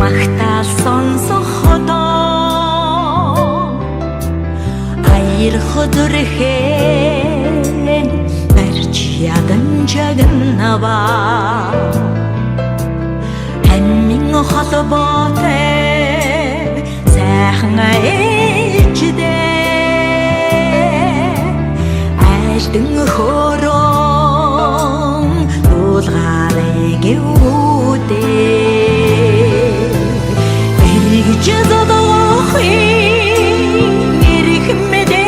Magtal сонсох одоо аяр хөдөрхэн барьж ядан жагнава хэммин холбоотой сайхан ээждээ айлтан хорон дуулгаарэ гэвүүдээ эргэж зодохын эрх мэдээ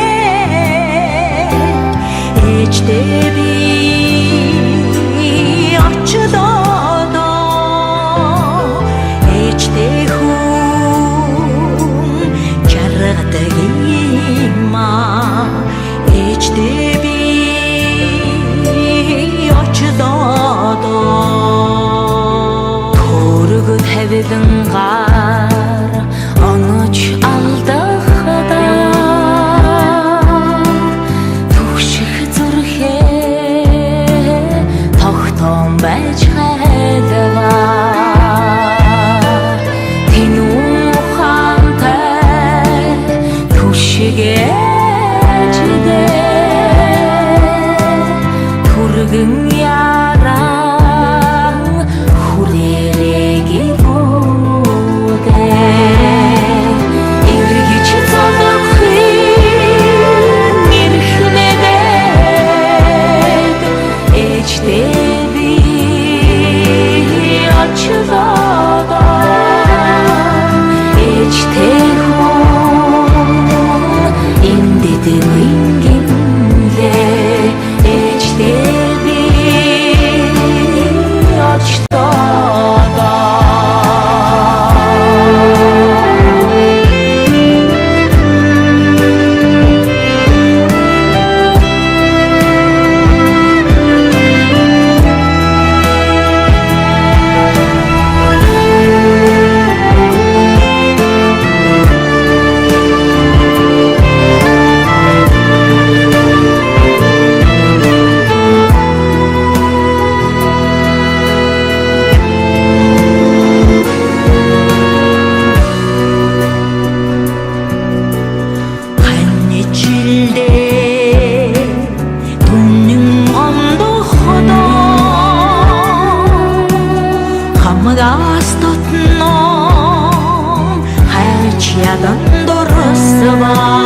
ээждээ би очдоо ээждээ хүн жаргадаг юмма ээждээ би очдоо төрөг тавилан гар оноч алдахада түгших зүрхээ тогтоом байж хайдава тэнүү ухаантай түгшигээ түргэн яран хүрээрэг ивүүдээ эргэж зодохын эрх мэдээд ээждээ би очдоо ээждээ хүн эндээд мингинлээ ээждээ би очдоо Хамгаас дотно хайч ядан дурсава